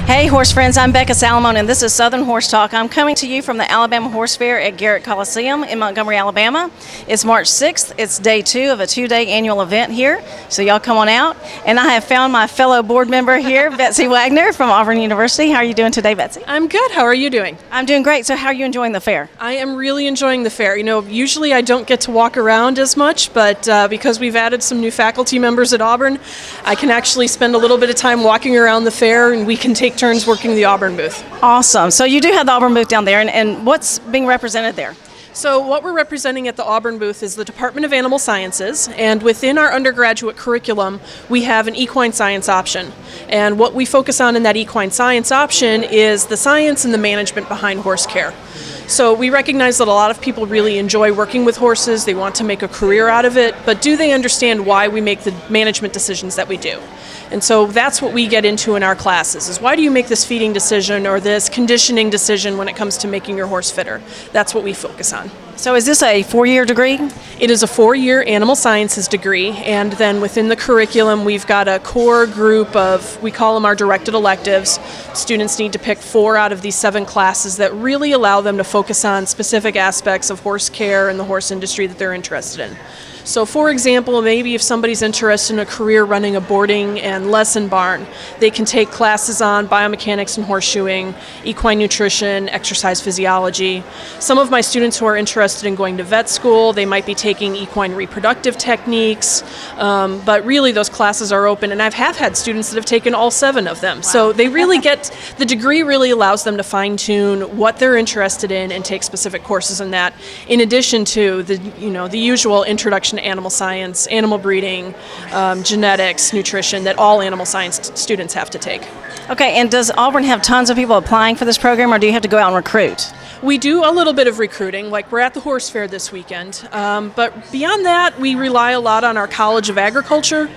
Hey horse friends, I'm Becca Salamone and this is Southern Horse Talk. I'm coming to you from the Alabama Horse Fair at Garrett Coliseum in Montgomery, Alabama. It's March 6th. It's day 2 of a 2-day annual event here, so y'all come on out. And I have found my fellow board member here, Betsy Wagner from Auburn University. How are you doing today, Betsy? I'm good. How are you doing? I'm doing great. So how are you enjoying the fair? I am really enjoying the fair. You know, usually I don't get to walk around as much, but because we've added some new faculty members at Auburn, I can actually spend a little bit of time walking around the fair, and we can take turns working the Auburn booth. Awesome. So you do have the Auburn booth down there, and what's being represented there? So what we're representing at the Auburn booth is the Department of Animal Sciences, and within our undergraduate curriculum, we have an equine science option. And what we focus on in that equine science option is the science and the management behind horse care. So we recognize that a lot of people really enjoy working with horses, they want to make a career out of it, but do they understand why we make the management decisions that we do? And so that's what we get into in our classes, is why do you make this feeding decision or this conditioning decision when it comes to making your horse fitter? That's what we focus on. So is this a 4-year degree? It is a 4-year animal sciences degree, and then within the curriculum we've got a core group of, we call them our directed electives. Students need to pick 4 out of these 7 classes that really allow them to focus on specific aspects of horse care and the horse industry that they're interested in. So for example, maybe if somebody's interested in a career running a boarding and lesson barn, they can take classes on biomechanics and horseshoeing, equine nutrition, exercise physiology. Some of my students who are interested in going to vet school, they might be taking equine reproductive techniques, but really those classes are open, and I've had students that have taken all 7 of them. Wow. So they really get, the degree really allows them to fine-tune what they're interested in and take specific courses in that, in addition to the usual introduction to animal science, animal breeding, genetics, nutrition that all animal science students have to take. Okay, and does Auburn have tons of people applying for this program, or do you have to go out and recruit? We do a little bit of recruiting, like we're at the horse fair this weekend, but beyond that we rely a lot on our College of Agriculture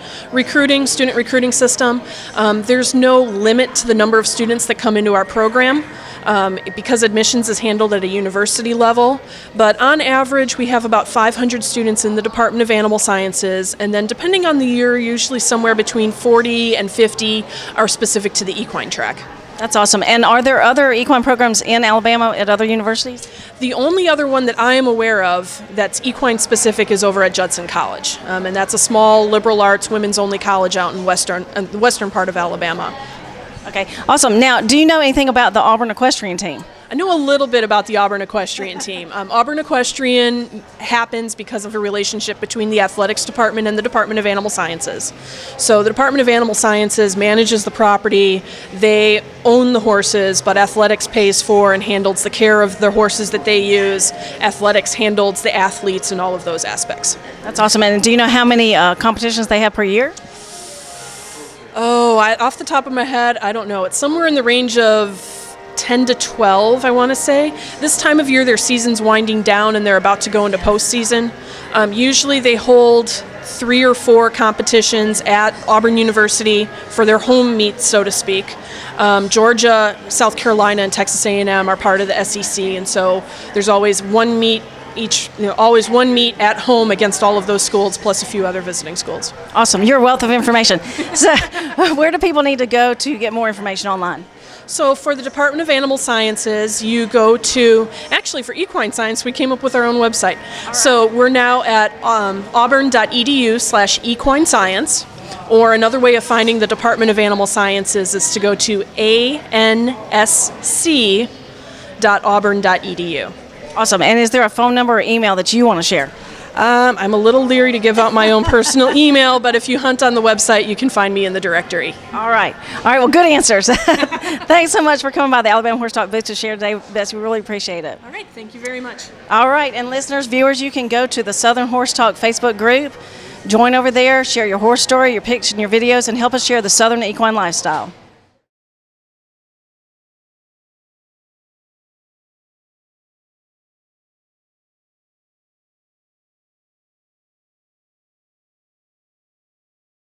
student recruiting system. There's no limit to the number of students that come into our program. Because admissions is handled at a university level, but on average we have about 500 students in the Department of Animal Sciences, and then depending on the year, usually somewhere between 40 and 50 are specific to the equine track. That's awesome. And are there other equine programs in Alabama at other universities? The only other one that I am aware of that's equine specific is over at Judson College, and that's a small liberal arts women's only college out in the western part of Alabama. Okay, awesome. Now, do you know anything about the Auburn Equestrian team? I know a little bit about the Auburn Equestrian team. Auburn Equestrian happens because of a relationship between the athletics department and the Department of Animal Sciences. So the Department of Animal Sciences manages the property, they own the horses, but athletics pays for and handles the care of the horses that they use. Athletics handles the athletes and all of those aspects. That's awesome. And do you know how many competitions they have per year? Oh, off the top of my head, I don't know. It's somewhere in the range of 10 to 12, I want to say. This time of year, their season's winding down and they're about to go into postseason. Usually they hold 3 or 4 competitions at Auburn University for their home meets, so to speak. Georgia, South Carolina, and Texas A&M are part of the SEC, and so there's always one meet always one meet at home against all of those schools, plus a few other visiting schools. Awesome. You're a wealth of information. So where do people need to go to get more information online? So for the Department of Animal Sciences, you go to, actually for equine science, we came up with our own website. Right. So we're now at auburn.edu/equine science, or another way of finding the Department of Animal Sciences is to go to ansc.auburn.edu. Awesome. And is there a phone number or email that you want to share? I'm a little leery to give out my own personal email, but if you hunt on the website, you can find me in the directory. All right. Well, good answers. Thanks so much for coming by the Alabama Horse Talk booth to share today, Betsy. We really appreciate it. All right. Thank you very much. All right. And listeners, viewers, you can go to the Southern Horse Talk Facebook group. Join over there, share your horse story, your pics, and your videos, and help us share the Southern equine lifestyle.